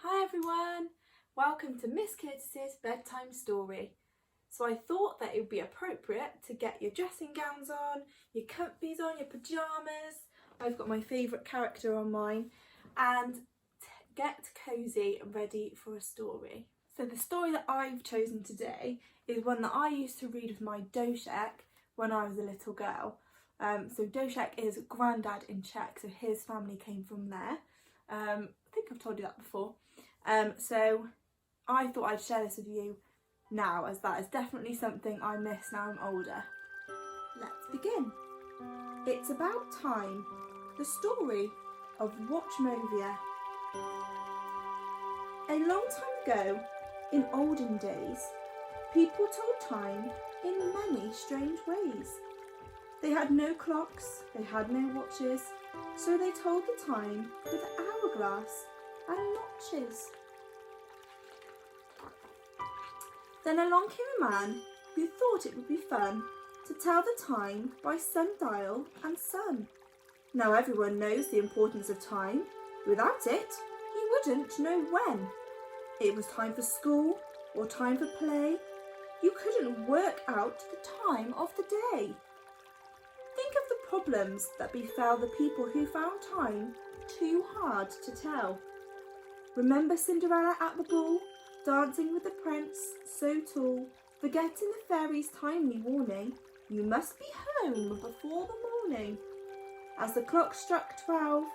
Hi everyone, welcome to Miss Curtis's Bedtime Story. So I thought that it would be appropriate to get your dressing gowns on, your comfies on, your pyjamas. I've got my favourite character on mine, and get cosy and ready for a story. So the story that I've chosen today is one that I used to read with my doshek when I was a little girl. So doshek is granddad in Czech, so his family came from there. I think I've told you that before. So I thought I'd share this with you now, as that is definitely something I miss now I'm older. Let's begin. It's about time. The story of Watchmovia. A long time ago, in olden days, people told time in many strange ways. They had no clocks, they had no watches, so they told the time with hourglass and notches. Then along came a man who thought it would be fun to tell the time by sundial and sun. Now everyone knows the importance of time. Without it, you wouldn't know when. It was time for school or time for play. You couldn't work out the time of the day. Think of the problems that befell the people who found time too hard to tell. Remember Cinderella at the ball, dancing with the prince so tall, forgetting the fairy's timely warning, you must be home before the morning. As the clock struck 12,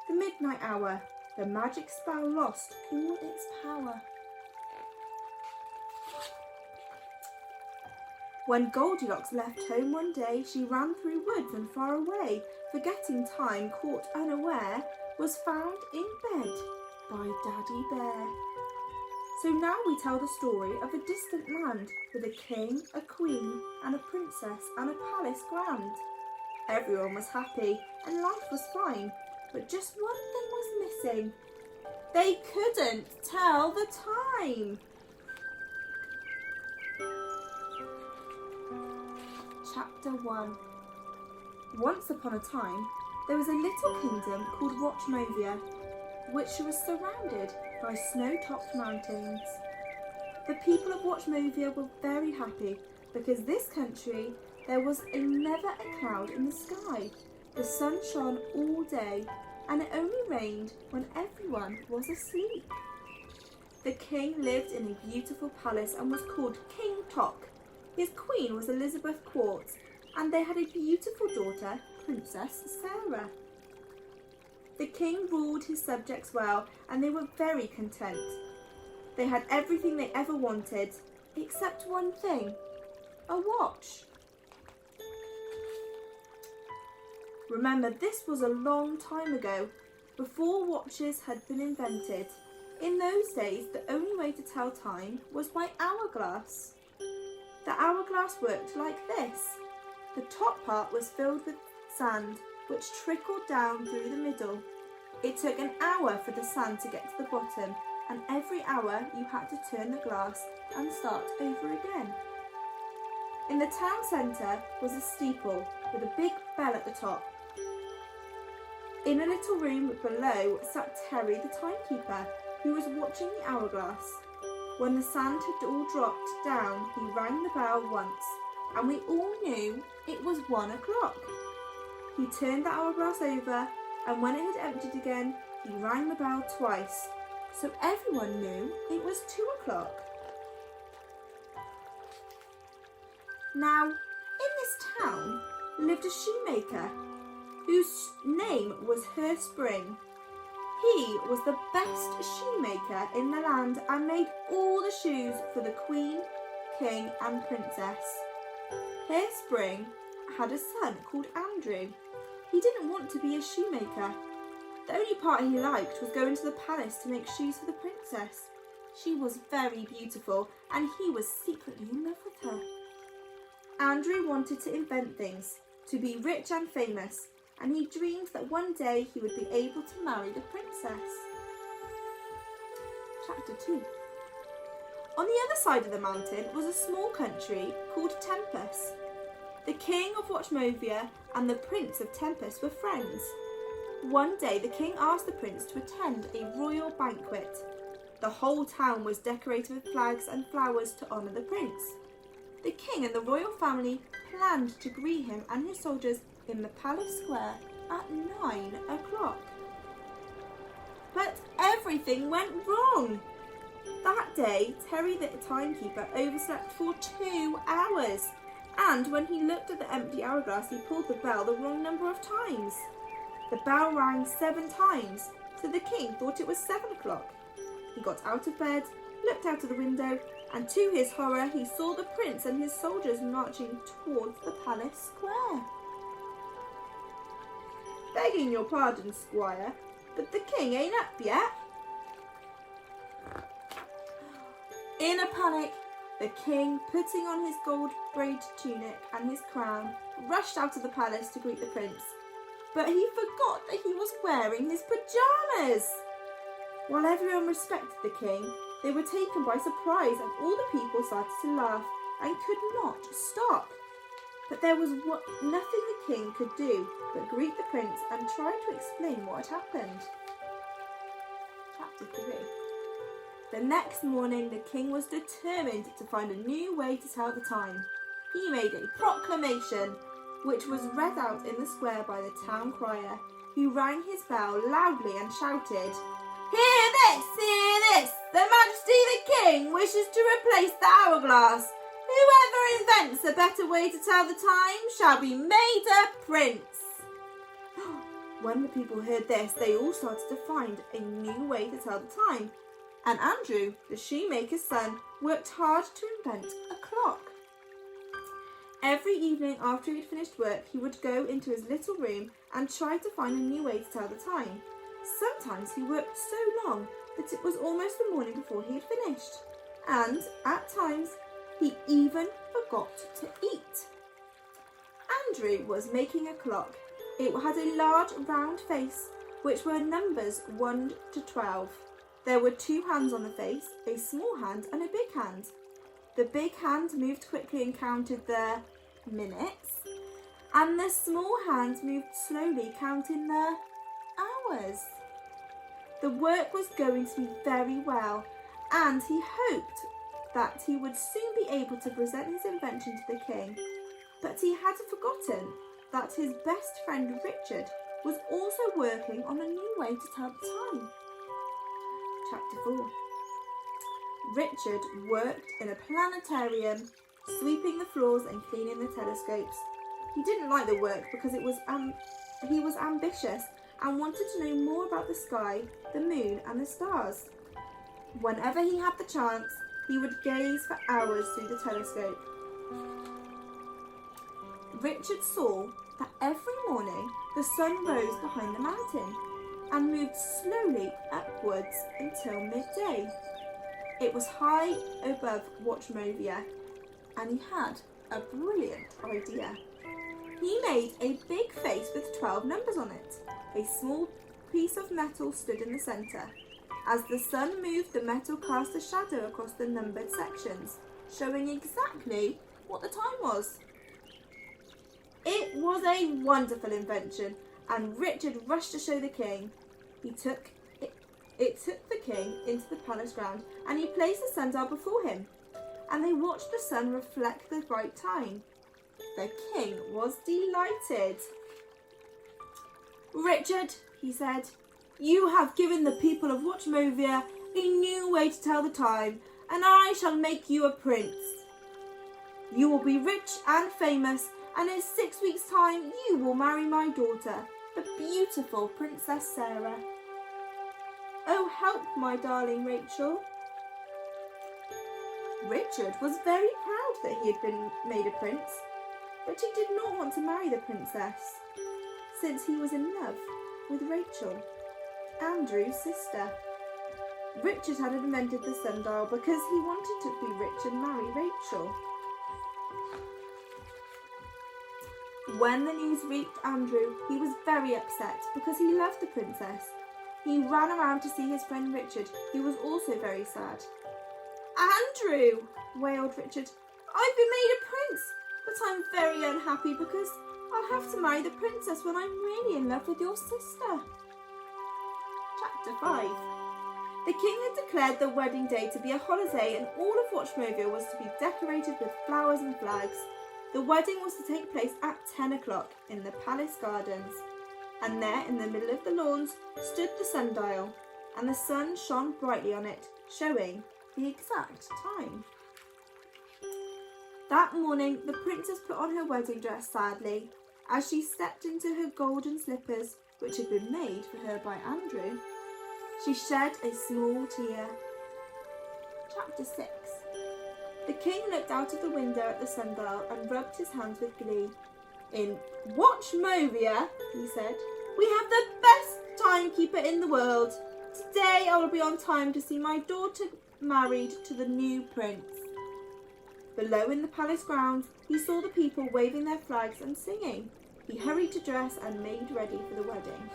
the midnight hour, the magic spell lost all its power. When Goldilocks left home one day, she ran through woods and far away, forgetting time, caught unaware, was found in bed by Daddy Bear. So now we tell the story of a distant land with a king, a queen, and a princess, and a palace grand. Everyone was happy and life was fine, but just one thing was missing. They couldn't tell the time. Chapter 1. Once upon a time, there was a little kingdom called Watchmovia, which was surrounded by snow-topped mountains. The people of Watchmovia were very happy because this country there was never a cloud in the sky. The sun shone all day and it only rained when everyone was asleep. The king lived in a beautiful palace and was called King Tok. His queen was Elizabeth Quartz, and they had a beautiful daughter, Princess Sarah. The king ruled his subjects well, and they were very content. They had everything they ever wanted, except one thing, a watch. Remember, this was a long time ago, before watches had been invented. In those days, the only way to tell time was by hourglass. The hourglass worked like this. The top part was filled with sand, which trickled down through the middle. It took an hour for the sand to get to the bottom, and every hour you had to turn the glass and start over again. In the town centre was a steeple with a big bell at the top. In a little room below sat Terry the timekeeper, who was watching the hourglass. When the sand had all dropped down, he rang the bell once, and we all knew it was 1 o'clock. He turned the hourglass over, and when it had emptied again, he rang the bell twice, so everyone knew it was 2 o'clock. Now, in this town lived a shoemaker, whose name was Spring. He was the best shoemaker in the land and made all the shoes for the queen, king and princess. Spring had a son called Andrew. He didn't want to be a shoemaker. The only part he liked was going to the palace to make shoes for the princess. She was very beautiful and he was secretly in love with her. Andrew wanted to invent things, to be rich and famous, and he dreamed that one day he would be able to marry the princess. Chapter 2. On the other side of the mountain was a small country called Tempus. The king of Watchmovia and the prince of Tempus were friends. One day the king asked the prince to attend a royal banquet. The whole town was decorated with flags and flowers to honour the prince. The king and the royal family planned to greet him and his soldiers in the palace square at 9 o'clock. But everything went wrong. That day, Terry the timekeeper overslept for 2 hours, and when he looked at the empty hourglass, he pulled the bell the wrong number of times. The bell rang 7 times, so the king thought it was 7 o'clock. He got out of bed, looked out of the window, and to his horror, he saw the prince and his soldiers marching towards the palace square. "Begging your pardon, squire, but the king ain't up yet." In a panic, the king, putting on his gold-braid tunic and his crown, rushed out of the palace to greet the prince. But he forgot that he was wearing his pyjamas. While everyone respected the king, they were taken by surprise and all the people started to laugh and could not stop. But there was nothing the king could do but greet the prince and try to explain what had happened. Chapter 3. The next morning, the king was determined to find a new way to tell the time. He made a proclamation, which was read out in the square by the town crier, who rang his bell loudly and shouted, "Hear this! Hear this! The Majesty the King wishes to replace the hourglass. Whoever invents a better way to tell the time shall be made a prince." When the people heard this, they all started to find a new way to tell the time, and Andrew, the shoemaker's son, worked hard to invent a clock. Every evening after he had finished work, he would go into his little room and try to find a new way to tell the time. Sometimes he worked so long that it was almost the morning before he had finished, and at times he even forgot to eat. Andrew was making a clock. It had a large round face, which were numbers 1 to 12. There were 2 hands on the face, a small hand and a big hand. The big hand moved quickly and counted the minutes, and the small hand moved slowly, counting the hours. The work was going to be very well, and he hoped that he would soon be able to present his invention to the king. But he had forgotten that his best friend Richard was also working on a new way to tell the time. Chapter 4. Richard worked in a planetarium, sweeping the floors and cleaning the telescopes. He didn't like the work because he was ambitious and wanted to know more about the sky, the moon and the stars. Whenever he had the chance, he would gaze for hours through the telescope. Richard saw that every morning the sun rose behind the mountain and moved slowly upwards until midday. It was high above Watchmovia, and he had a brilliant idea. He made a big face with 12 numbers on it. A small piece of metal stood in the centre. As the sun moved, the metal cast a shadow across the numbered sections, showing exactly what the time was. It was a wonderful invention, and Richard rushed to show the king. It took the king into the palace ground, and he placed the sundial before him, and they watched the sun reflect the right time. The king was delighted. "Richard," he said, "you have given the people of Watchmovia a new way to tell the time, and I shall make you a prince. You will be rich and famous, and in 6 weeks' time you will marry my daughter, the beautiful Princess Sarah. Oh, help my darling Rachel." Richard was very proud that he had been made a prince, but he did not want to marry the princess, since he was in love with Rachel, Andrew's sister. Richard had invented the sundial because he wanted to be rich and marry Rachel. When the news reached Andrew, he was very upset because he loved the princess. He ran around to see his friend Richard, who was also very sad. "Andrew," wailed Richard, "I've been made a prince, but I'm very unhappy because I'll have to marry the princess when I'm really in love with your sister." Chapter 5. The king had declared the wedding day to be a holiday and all of Watchmovia was to be decorated with flowers and flags. The wedding was to take place at 10 o'clock in the palace gardens. And there in the middle of the lawns stood the sundial, and the sun shone brightly on it, showing the exact time. That morning the princess put on her wedding dress sadly, as she stepped into her golden slippers, which had been made for her by Andrew. She shed a small tear. Chapter 6. The king looked out of the window at the sundial and rubbed his hands with glee. In Watchmovia, he said, we have the best timekeeper in the world. Today I will be on time to see my daughter married to the new prince. Below in the palace grounds, he saw the people waving their flags and singing. He hurried to dress and made ready for the wedding.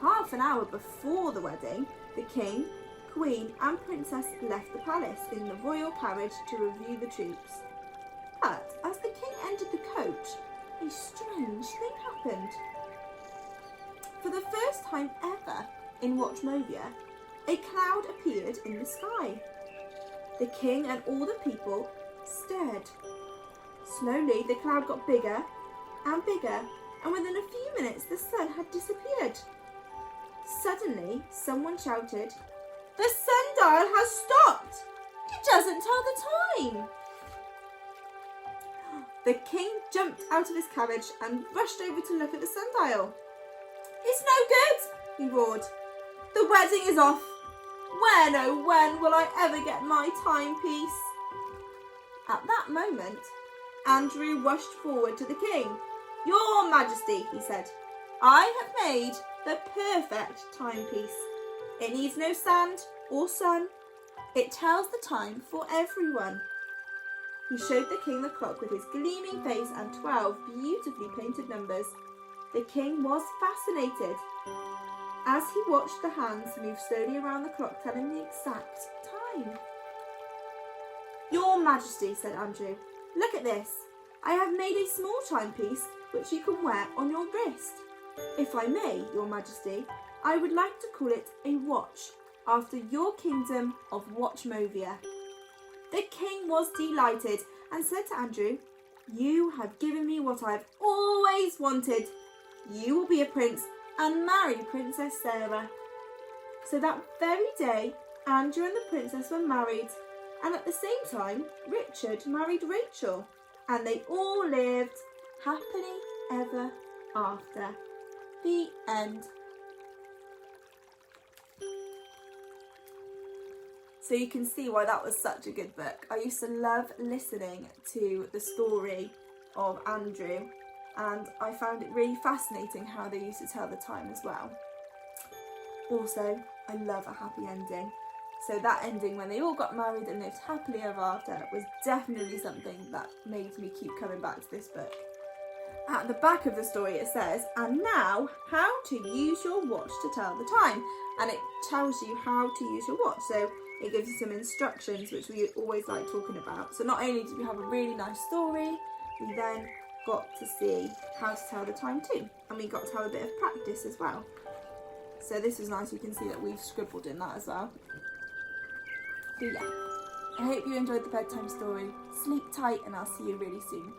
Half an hour before the wedding, the king, queen and princess left the palace in the royal carriage to review the troops. But as the king entered the coach, a strange thing happened. For the first time ever in Watchmovia, a cloud appeared in the sky. The king and all the people stared. Slowly the cloud got bigger and bigger, and within a few minutes the sun had disappeared. Suddenly someone shouted, "The sundial has stopped! It doesn't tell the time!" The king jumped out of his carriage and rushed over to look at the sundial. "It's no good!" he roared. "The wedding is off! When, oh when, will I ever get my timepiece?" At that moment, Andrew rushed forward to the king. "Your Majesty," he said, "I have made the perfect timepiece. It needs no sand or sun. It tells the time for everyone." He showed the king the clock with his gleaming face and 12 beautifully painted numbers. The king was fascinated as he watched the hands move slowly around the clock, telling the exact time. "Your Majesty," said Andrew, "look at this. I have made a small timepiece which you can wear on your wrist. If I may, Your Majesty, I would like to call it a watch after your kingdom of Watchmovia." The king was delighted and said to Andrew, "You have given me what I've always wanted. You will be a prince and marry Princess Sarah." So that very day, Andrew and the princess were married, and at the same time, Richard married Rachel, and they all lived happily ever after. The end. So you can see why that was such a good book. I used to love listening to the story of Andrew, and I found it really fascinating how they used to tell the time as well. Also, I love a happy ending. So that ending when they all got married and lived happily ever after was definitely something that made me keep coming back to this book. At the back of the story it says, "And now, how to use your watch to tell the time." And it tells you how to use your watch. So it gives you some instructions, which we always like talking about. So not only did we have a really nice story, we then got to see how to tell the time too. And we got to have a bit of practice as well. So this was nice. You can see that we've scribbled in that as well. But yeah, I hope you enjoyed the bedtime story. Sleep tight and I'll see you really soon.